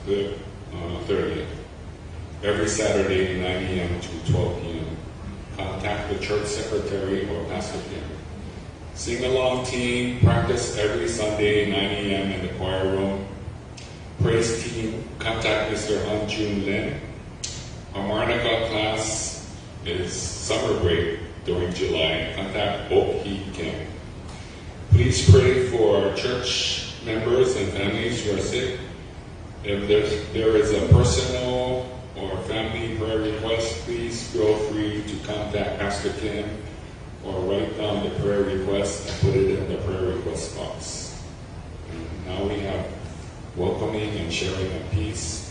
the 30th. Every Saturday, 9 a.m. to 12 p.m. Contact the church secretary or Pastor Kim. Sing-along team, practice every Sunday, 9 a.m. in the choir room. Praise team, contact Mr. Han Jun Lin. Harmonica class is summer break during July. Contact Ok Hee Kim. Please pray for church members and families who are sick. If there is a personal or family prayer request, please feel free to contact Pastor Kim or write down the prayer request and put it in the prayer request box. And now we have welcoming and sharing of peace.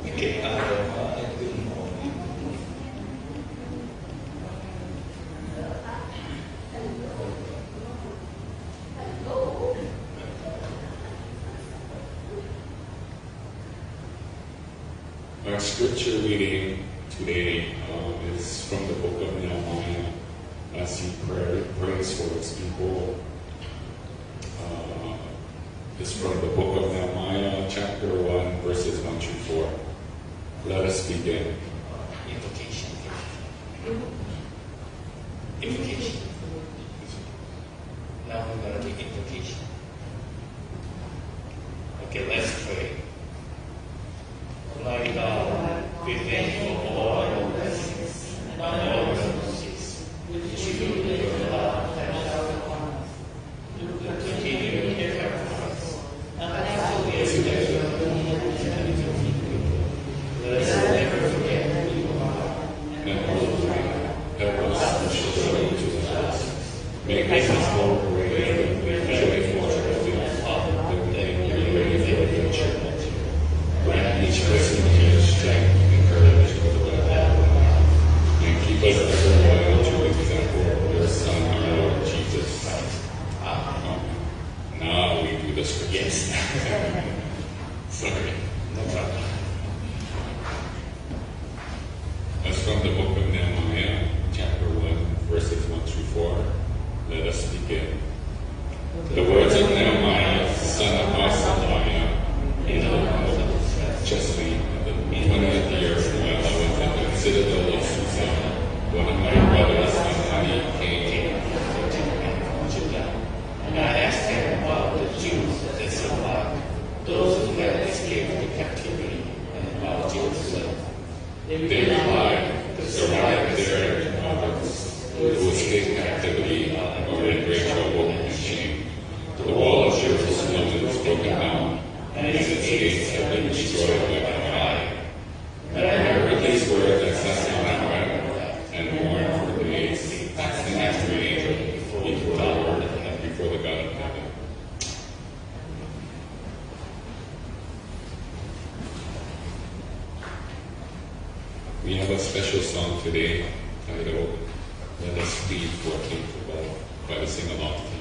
Okay, Our scripture reading today is from the book of Nehemiah as he prays for his people. It's from the book of Nehemiah, chapter 1, verses 1 through 4. Let us begin. Invocation. Invocation. Now we're going to do invocation. Okay, let's pray. Almighty God, we thank you for all your blessings and all your mercies, which you do with your love and shower upon us. You continue to care for us, and also we expect your let us never forget who you are, and Help us to show you to the lost. Make us more great, joyful, that they may be ready for your church. Grant each person here strength and courage for the way and keep us ever loyal to the example of your Son, our Lord Jesus Christ. Amen. Now we do the scripture. Yes. Sorry. No problem. That's from the book of Nehemiah, chapter 1, verses 1 through 4. Let us begin. The words of Nehemiah, son of Hasaniah, in the month of Chesley, in the 20th year, while I was in the citadel of Susa, one of my brothers, Hanani, came from Judah, and I asked him about the Jews that survived, those who had escaped the captivity, and about Jerusalem. They replied, the survived there and others who escaped captivity are in great trouble and shame. The wall of Jerusalem is broken down, and its gates have been destroyed by the fire. When I heard these words, I sat down and wept, and mourned for days, asking after an angel before the Lord and before the God of heaven. We have a special song today titled Let Us Plead for a King Above by the sing-along team.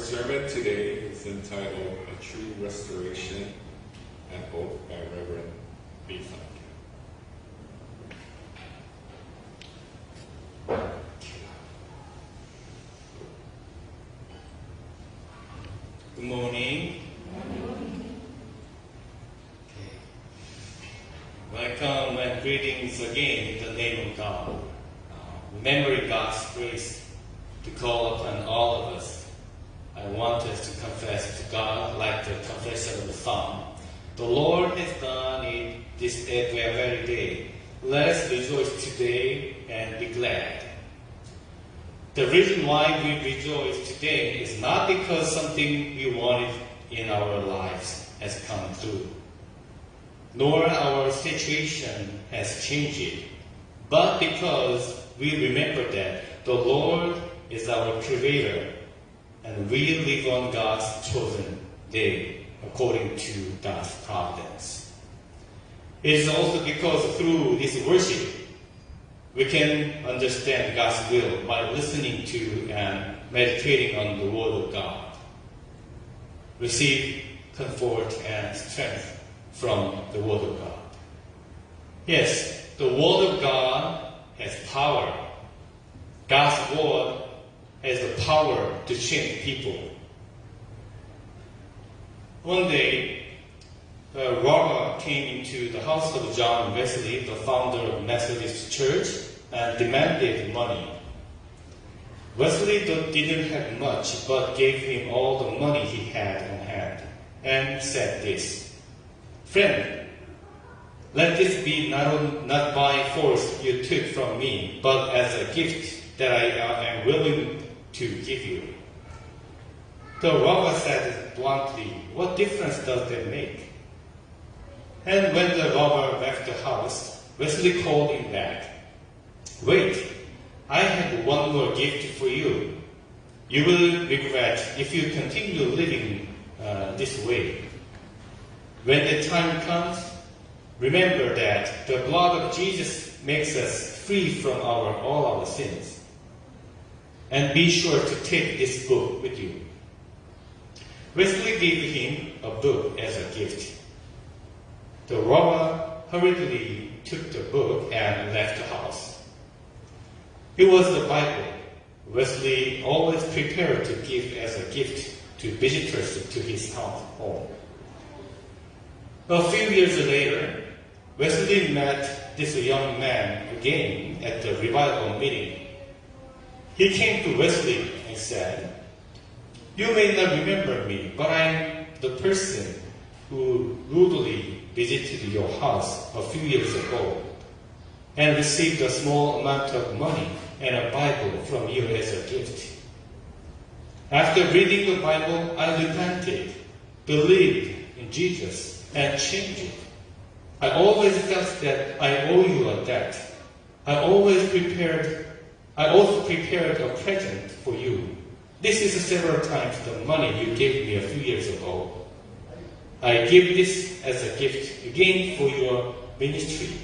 sermon today is entitled A True Restoration and Hope by Reverend Beatham. Good morning. Welcome and greetings again in the name of God. Remembering God's grace to call upon all of us. I want us to confess to God like the confession of the Psalm. The Lord has done it this very day. Let us rejoice today and be glad. The reason why we rejoice today is not because something we wanted in our lives has come through, nor our situation has changed, but because we remember that the Lord is our Creator, and we live on God's chosen day according to God's providence. It is also because through this worship, we can understand God's will by listening to and meditating on the Word of God. Receive comfort and strength from the Word of God. Yes, the Word of God has power. God's Word has the power to change people. One day, a robber came into the house of John Wesley, the founder of Methodist Church, and demanded money. Wesley didn't have much, but gave him all the money he had on hand, and said this, "Friend, let this be not by force you took from me, but as a gift that I am willing to give you." The robber said bluntly, "What difference does that make?" And when the robber left the house, Wesley called him back. "Wait, I have one more gift for you. You will regret if you continue living this way. When the time comes, remember that the blood of Jesus makes us free from all our sins. And be sure to take this book with you." Wesley gave him a book as a gift. The robber hurriedly took the book and left the house. It was the Bible Wesley always prepared to give as a gift to visitors to his home. A few years later, Wesley met this young man again at the revival meeting. He came to Wesley and said, "You may not remember me, but I'm the person who rudely visited your house a few years ago and received a small amount of money and a Bible from you as a gift. After reading the Bible, I repented, believed in Jesus, and changed. I always felt that I owe you a debt. I also prepared a present for you. This is several times the money you gave me a few years ago. I give this as a gift again for your ministry.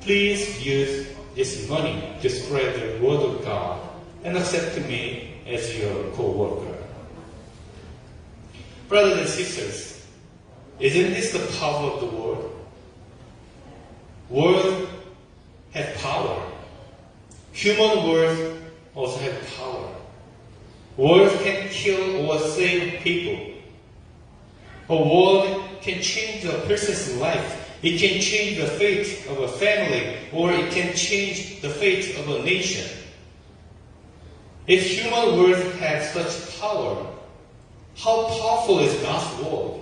Please use this money to spread the word of God and accept me as your co-worker." Brothers and sisters, isn't this the power of the word? Word has power. Human words also have power. Words can kill or save people. A word can change a person's life. It can change the fate of a family, or it can change the fate of a nation. If human words have such power, how powerful is God's word?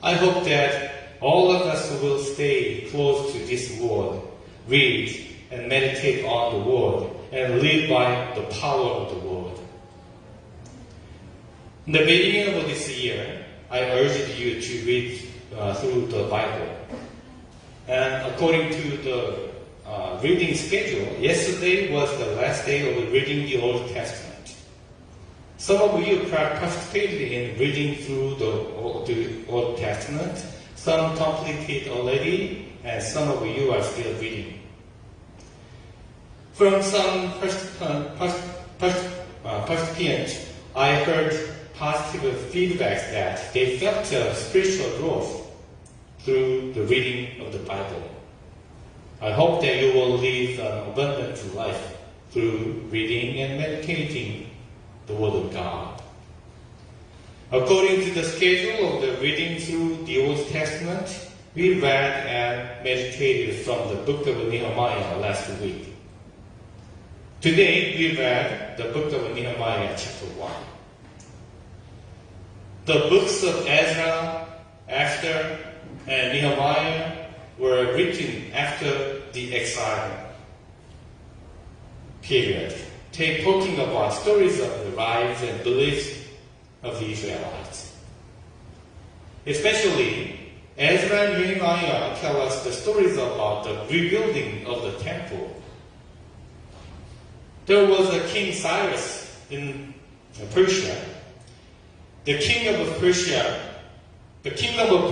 I hope that all of us will stay close to this word, read and meditate on the word, and live by the power of the word. In the beginning of this year, I urged you to read through the Bible. And according to the reading schedule, yesterday was the last day of reading the Old Testament. Some of you participated in reading through the Old Testament. Some completed already, and some of you are still reading. From some participants, I heard positive feedback that they felt spiritual growth through the reading of the Bible. I hope that you will live an abundant life through reading and meditating the Word of God. According to the schedule of the reading through the Old Testament, we read and meditated from the book of Nehemiah last week. Today we read the book of Nehemiah chapter 1. The books of Ezra, Esther, and Nehemiah were written after the exile period, talking about stories of the lives and beliefs of the Israelites. Especially, Ezra and Nehemiah tell us the stories about the rebuilding of the temple. There was a King Cyrus in Persia. The kingdom of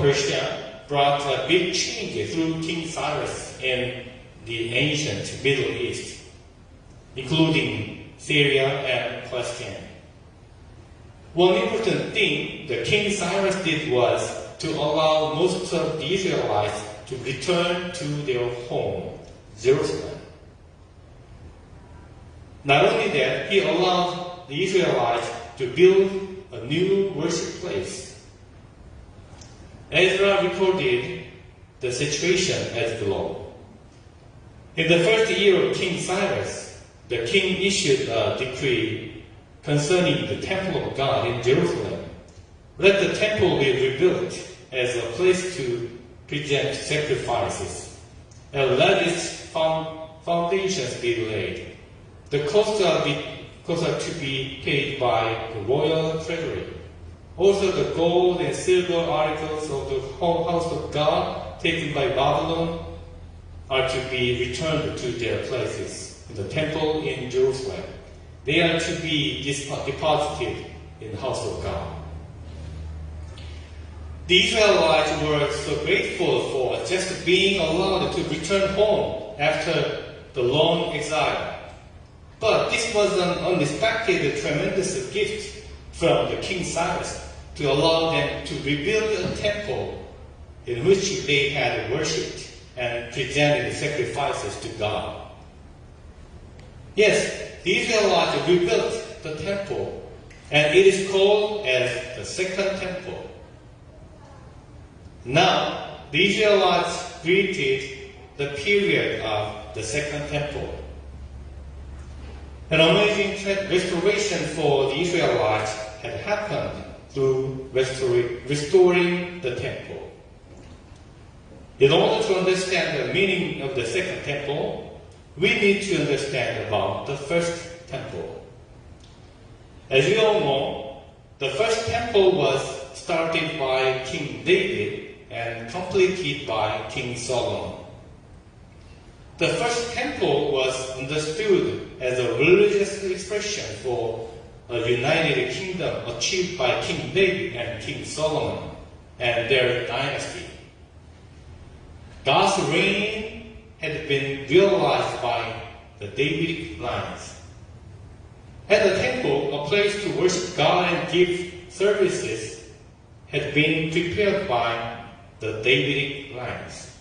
Persia brought a big change through King Cyrus in the ancient Middle East, including Syria and Palestine. One important thing the King Cyrus did was to allow most of the Israelites to return to their home, Jerusalem. Not only that, he allowed the Israelites to build a new worship place. Ezra recorded the situation as below. In the first year of King Cyrus, the king issued a decree concerning the temple of God in Jerusalem. Let the temple be rebuilt as a place to present sacrifices, and let its foundations be laid. The costs are to be paid by the royal treasury. Also the gold and silver articles of the whole house of God taken by Babylon are to be returned to their places in the temple in Jerusalem. They are to be deposited in the house of God. The Israelites were so grateful for just being allowed to return home after the long exile. But this was an unexpected, tremendous gift from the King Cyrus to allow them to rebuild a temple in which they had worshipped and presented sacrifices to God. Yes, the Israelites rebuilt the temple, and it is called as the Second Temple. Now, the Israelites greeted the period of the Second Temple. An amazing restoration for the Israelites had happened through restoring the temple. In order to understand the meaning of the Second Temple, we need to understand about the First Temple. As you all know, the First Temple was started by King David and completed by King Solomon. The First Temple was understood as a religious expression for a united kingdom achieved by King David and King Solomon and their dynasty. God's reign had been realized by the Davidic lines. At the temple, a place to worship God and give services had been prepared by the Davidic lines.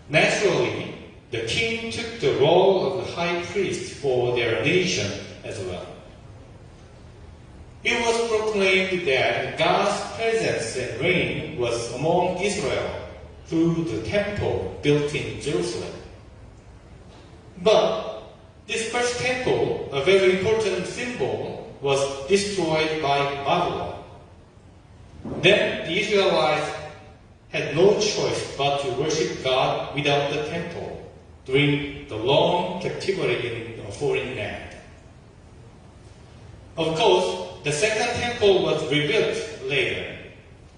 Naturally, the king took the role of the high priest for their nation as well. It was proclaimed that God's presence and reign was among Israel through the temple built in Jerusalem. But this first temple, a very important symbol, was destroyed by Babylon. Then the Israelites had no choice but to worship God without the temple during the long captivity in a foreign land. Of course, the Second Temple was rebuilt later,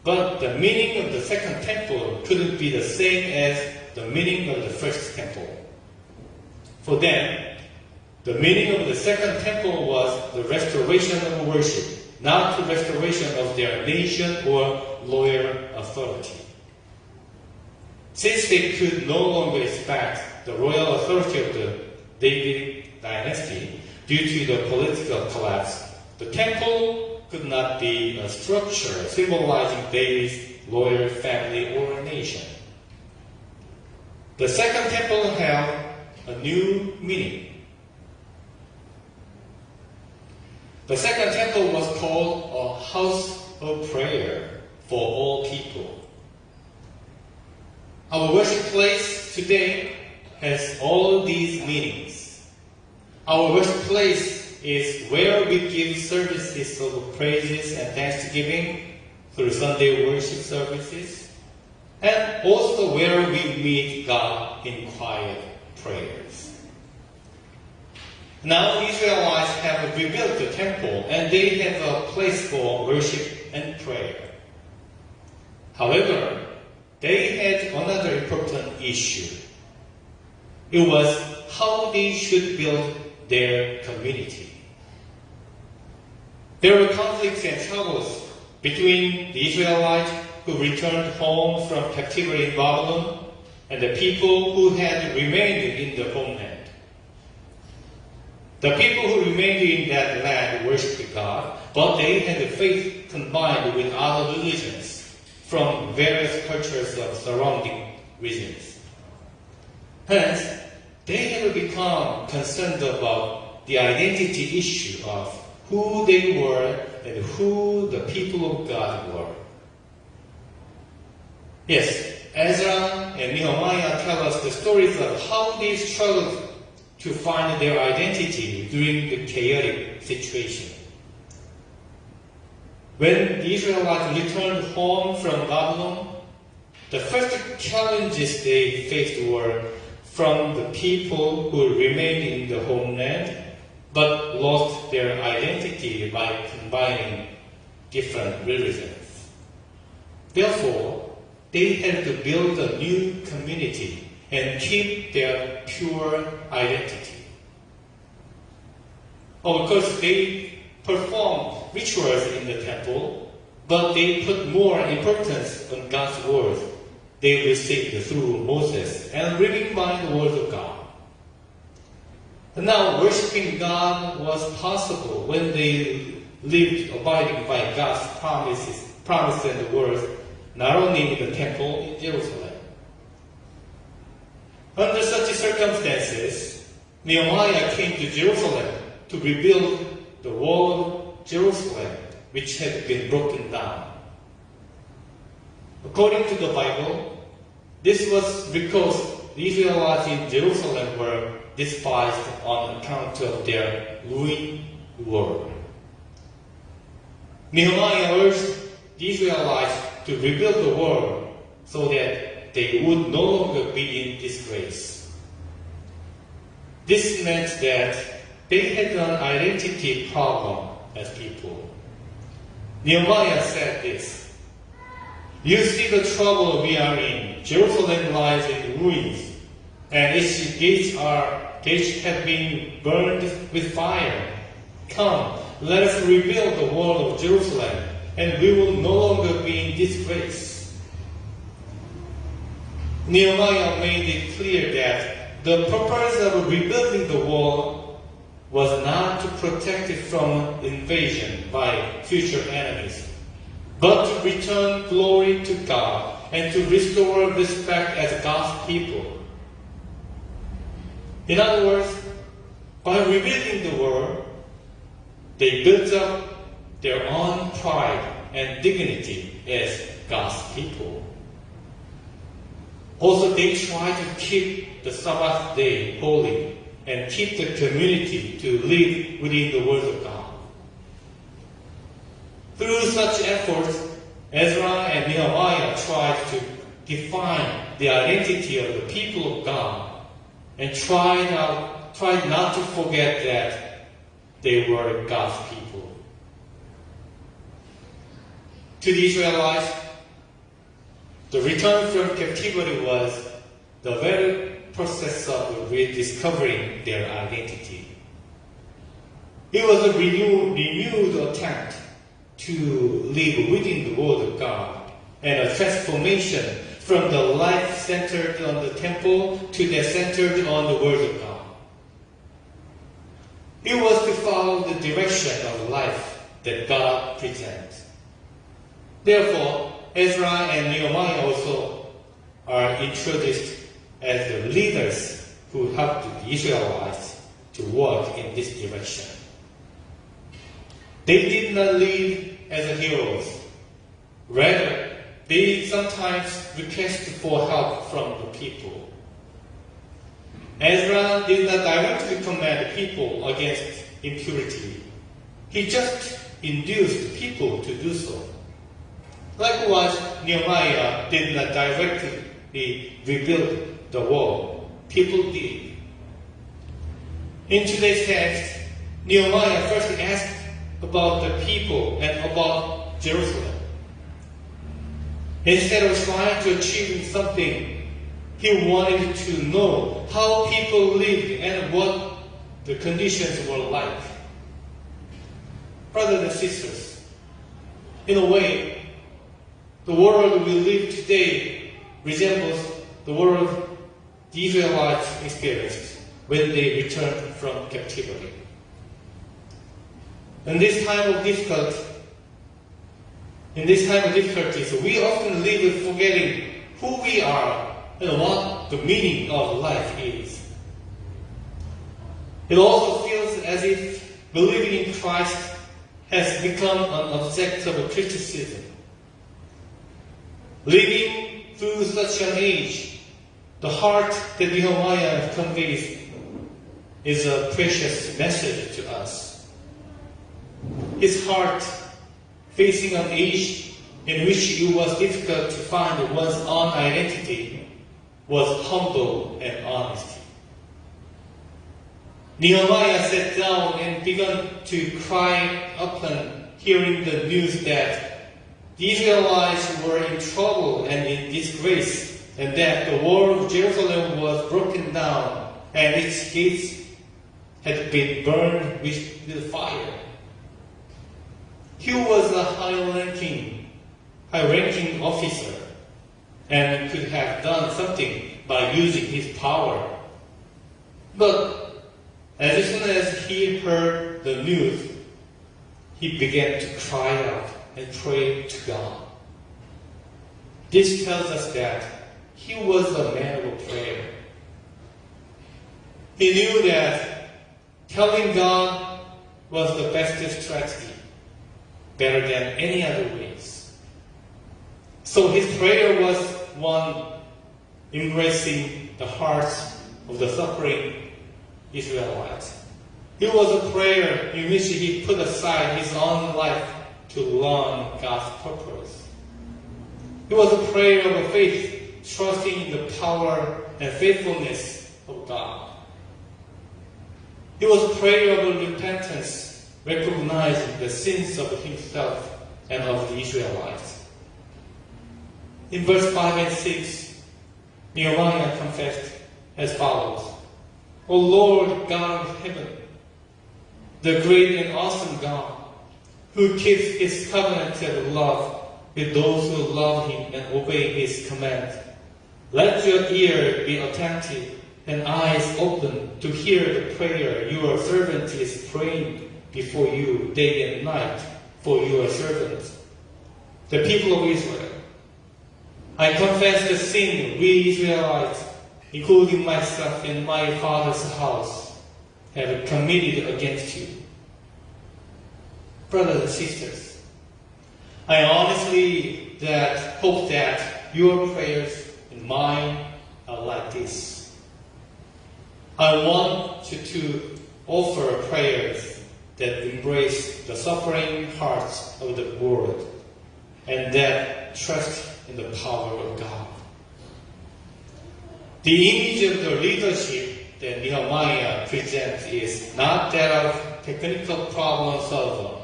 but the meaning of the Second Temple couldn't be the same as the meaning of the First Temple. For them, the meaning of the Second Temple was the restoration of worship, not the restoration of their nation or royal authority. Since they could no longer expect the royal authority of the Davidic dynasty due to the political collapse, the temple could not be a structure symbolizing David's loyal family or nation. The second temple held a new meaning. The second temple was called a house of prayer for all people. Our worship place today has all these meanings. Our worship place is where we give services of praises and thanksgiving through Sunday worship services, and also where we meet God in quiet prayers. Now the Israelites have rebuilt the temple and they have a place for worship and prayer. However, they had another important issue. It was how they should build their community. There were conflicts and troubles between the Israelites who returned home from captivity in Babylon and the people who had remained in the homeland. The people who remained in that land worshipped God, but they had faith combined with other religions from various cultures of surrounding regions. Hence, they have become concerned about the identity issue of who they were and who the people of God were. Yes, Ezra and Nehemiah tell us the stories of how they struggled to find their identity during the chaotic situation. When the Israelites returned home from Babylon, the first challenges they faced were from the people who remained in the homeland but lost their identity by combining different religions. Therefore, they had to build a new community and keep their pure identity. Of course, they performed rituals in the temple, but they put more importance on God's word they received through Moses and living by the word of God. And now, worshiping God was possible when they lived abiding by God's promise and the word, not only in the temple in Jerusalem. Under such circumstances, Nehemiah came to Jerusalem to rebuild the wall of Jerusalem, which had been broken down. According to the Bible, this was because the Israelites in Jerusalem were despised on account of their ruined world. Nehemiah urged the Israelites to rebuild the wall so that they would no longer be in disgrace. This meant that they had an identity problem as people. Nehemiah said this: "You see the trouble we are in. Jerusalem lies in ruins, and its gates have been burned with fire. Come, let us rebuild the wall of Jerusalem, and we will no longer be in disgrace." Nehemiah made it clear that the purpose of rebuilding the wall was not to protect it from invasion by future enemies, but to return glory to God and to restore respect as God's people. In other words, by rebuilding the wall, they built up their own pride and dignity as God's people. Also, they tried to keep the Sabbath day holy and keep the community to live within the Word of God. Through such efforts, Ezra and Nehemiah tried to define the identity of the people of God and tried not to forget that they were God's people. To the Israelites, the return from captivity was the very process of rediscovering their identity. It was a renewed attempt to live within the Word of God and a transformation from the life centered on the temple to the centered on the Word of God. He was to follow the direction of life that God presents. Therefore, Ezra and Nehemiah also are introduced as the leaders who helped the Israelites to walk in this direction. They did not lead as heroes. Rather, they sometimes requested for help from the people. Ezra did not directly command the people against impurity. He just induced people to do so. Likewise, Nehemiah did not directly rebuild the wall. People did. In today's text, Nehemiah first asked about the people and about Jerusalem. Instead of trying to achieve something, he wanted to know how people lived and what the conditions were like. Brothers and sisters, in a way, the world we live today resembles the world the Israelites experienced when they returned from captivity. In this time of difficulties, we often live forgetting who we are and what the meaning of life is. It also feels as if believing in Christ has become an object of criticism. Living through such an age, the heart that Nehemiah conveys is a precious message to us. His heart, facing an age in which it was difficult to find one's own identity, was humble and honest. Nehemiah sat down and began to cry upon hearing the news that the Israelites were in trouble and in disgrace, and that the wall of Jerusalem was broken down and its gates had been burned with fire. He was a high-ranking officer and could have done something by using his power. But as soon as he heard the news, he began to cry out and pray to God. This tells us that he was a man of prayer. He knew that telling God was the best strategy, better than any other ways. So his prayer was one embracing the hearts of the suffering Israelites. It was a prayer in which he put aside his own life to learn God's purpose. It was a prayer of faith, trusting in the power and faithfulness of God. It was a prayer of repentance, recognizing the sins of himself and of the Israelites. In verse 5 and 6, Nehemiah confessed as follows: O Lord God of heaven, the great and awesome God, who keeps his covenant of love with those who love him and obey his command, let your ear be attentive and eyes open to hear the prayer your servant is praying before you day and night for your servants, the people of Israel. I confess the sin we Israelites, including myself and my father's house, have committed against you. Brothers and sisters, I honestly hope that your prayers and mine are like this. I want you to offer prayers that embrace the suffering hearts of the world and that trust in the power of God. The image of the leadership that Nehemiah presents is not that of technical problem solver.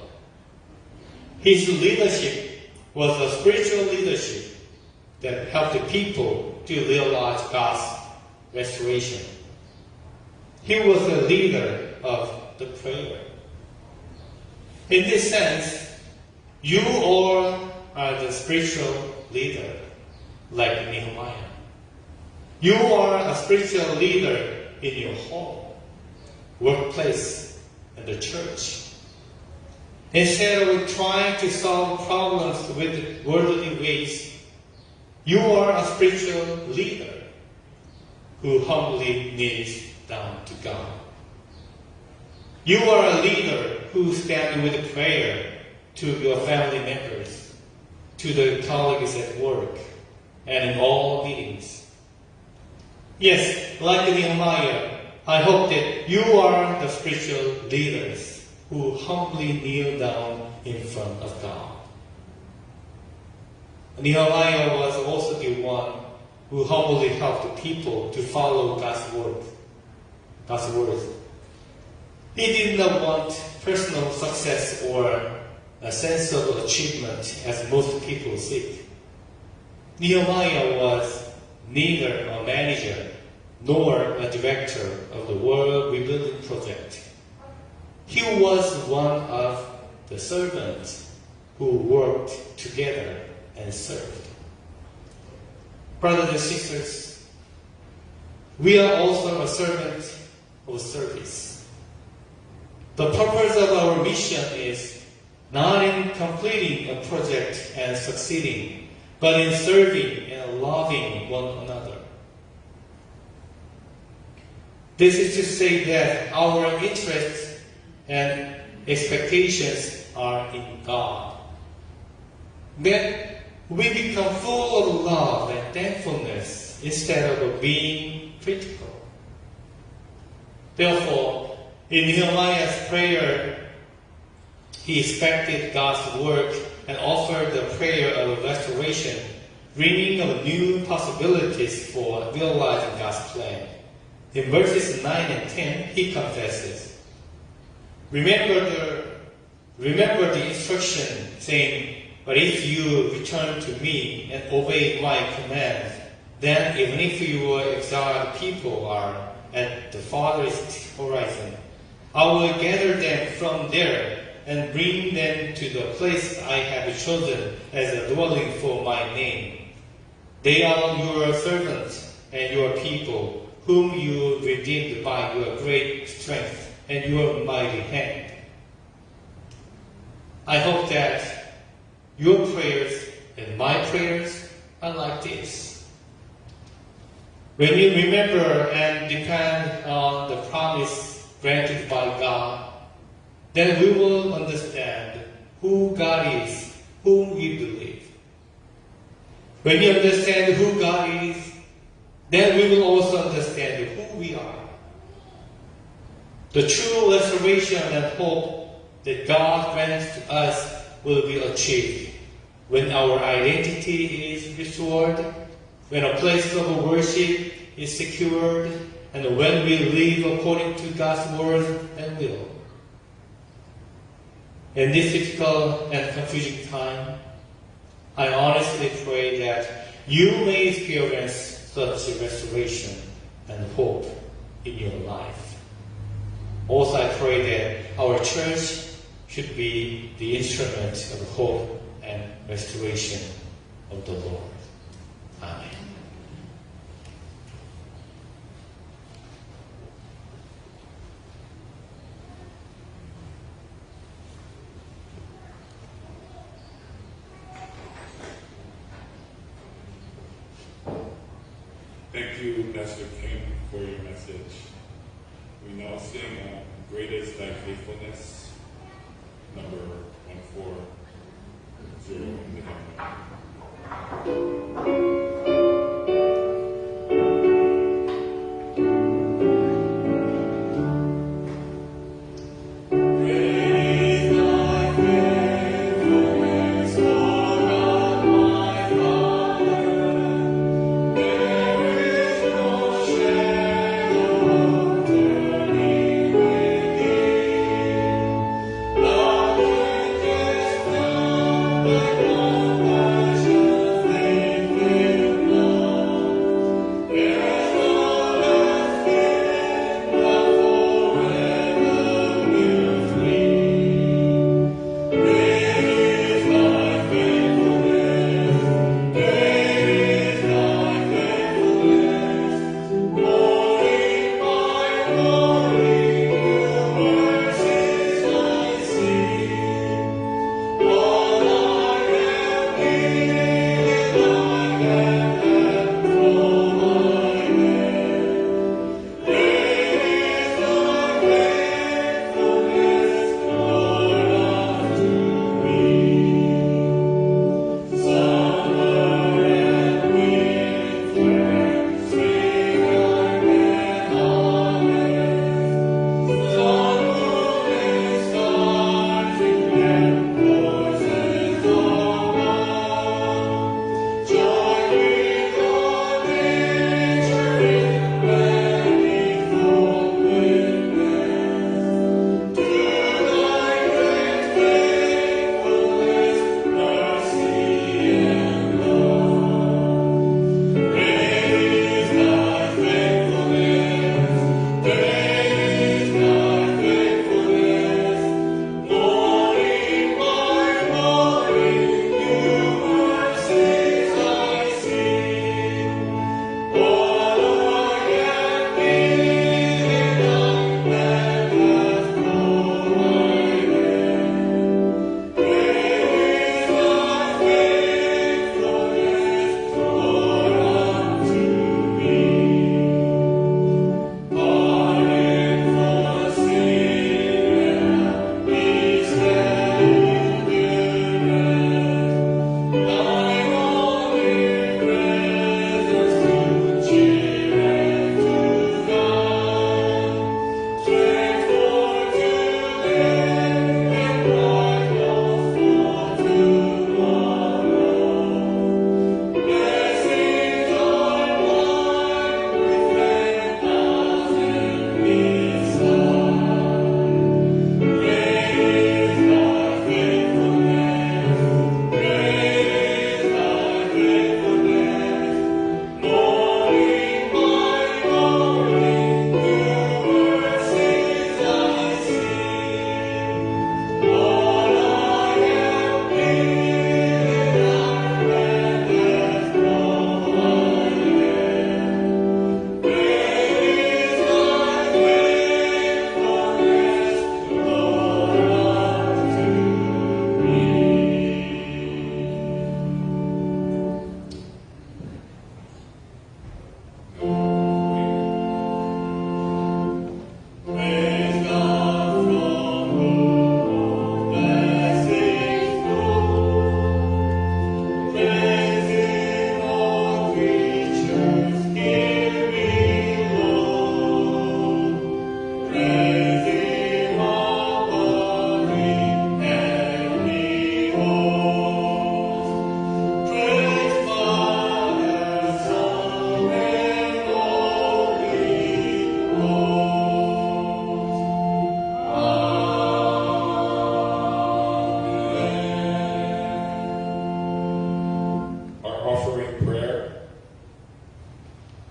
His leadership was a spiritual leadership that helped the people to realize God's restoration. He was a leader of the prayer. In this sense, you all are the spiritual leader, like Nehemiah. You are a spiritual leader in your home, workplace, and the church. Instead of trying to solve problems with worldly ways, you are a spiritual leader who humbly kneels down to God. You are a leader who stands with prayer to your family members, to the colleagues at work, and in all meetings. Yes, like Nehemiah, I hope that you are the spiritual leaders who humbly kneel down in front of God. Nehemiah was also the one who humbly helped the people to follow God's word. He did not want personal success or a sense of achievement as most people seek. Nehemiah was neither a manager nor a director of the world rebuilding project. He was one of the servants who worked together and served. Brothers and sisters, we are also a servant of service. The purpose of our mission is not in completing a project and succeeding, but in serving and loving one another. This is to say that our interests and expectations are in God. Then we become full of love and thankfulness instead of being critical. Therefore, in Nehemiah's prayer, he expected God's work and offered the prayer of restoration, dreaming of new possibilities for realizing God's plan. In verses 9 and 10, he confesses, Remember the instruction saying, but if you return to me and obey my commands, then even if your exiled people are at the farthest horizon, I will gather them from there and bring them to the place I have chosen as a dwelling for my name. They are your servants and your people, whom you redeemed by your great strength and your mighty hand. I hope that your prayers and my prayers are like this. When you remember and depend on the promise granted by God, then we will understand who God is, whom we believe. When you understand who God is, then we will also understand who we are. The true restoration and hope that God grants to us will be achieved when our identity is restored, when a place of worship is secured, and when we live according to God's word and will. In this difficult and confusing time, I honestly pray that you may experience such a restoration and hope in your life. Also, I pray that our church should be the instrument of hope and restoration of the Lord. Amen. Thank you, Pastor King, for your message. We now sing Great is Thy Faithfulness, number 140 in the hymn. Thank you.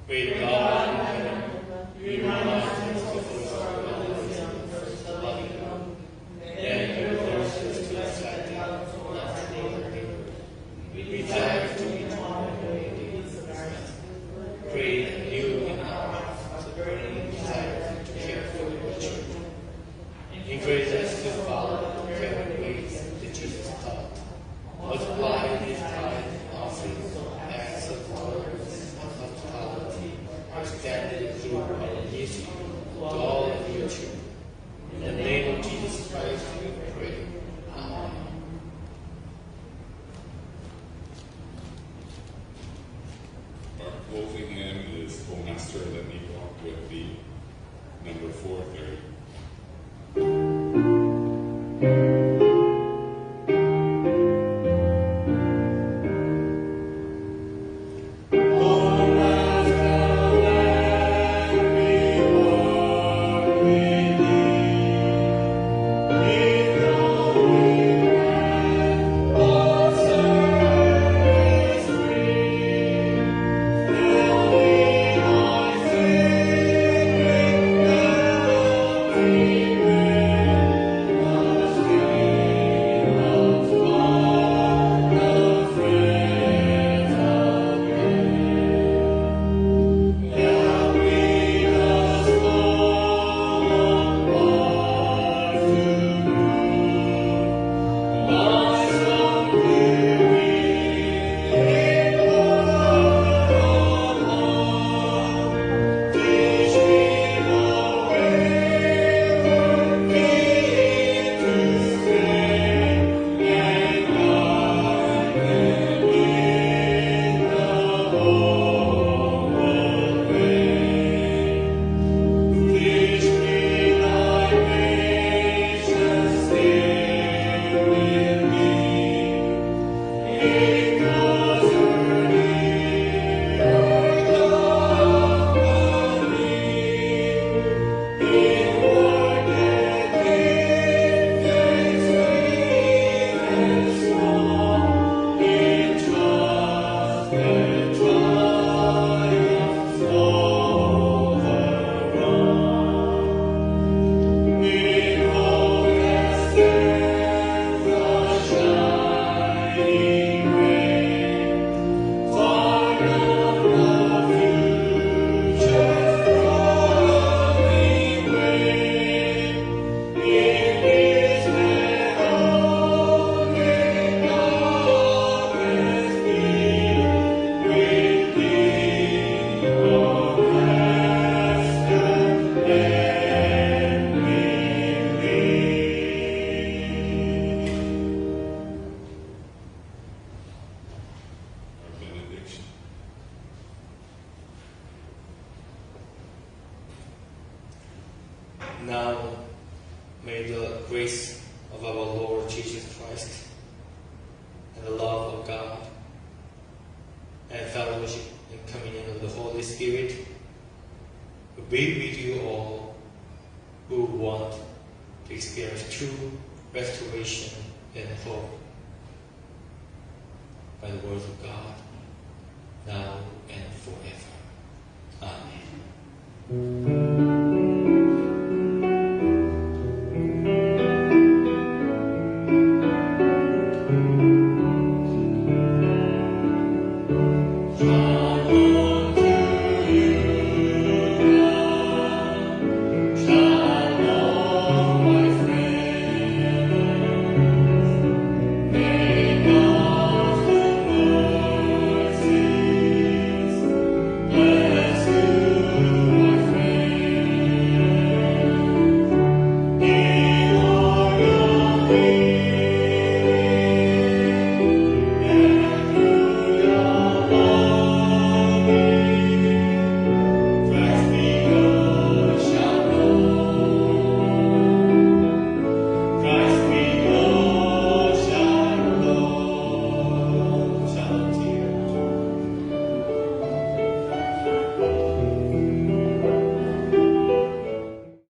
May God in heaven remind us to fulfill our first love, and your verses to us at the hour of our neighbor. We desire to be joined with you. Create you in our hearts the burning desire to care for your children. Encourage us to follow the very ways that Jesus taught. Multiply these tithes and offerings, acts of tolerance and hospitality, extended through our needs to all of your children. In the name of Jesus Christ, we pray. Amen. Our closing hymn is O Master, Let Me Walk With Thee, number 430. Now, may the grace of our Lord Jesus Christ and the love of God and fellowship and communion of the Holy Spirit be with you all who want to experience true restoration and hope by the words of God.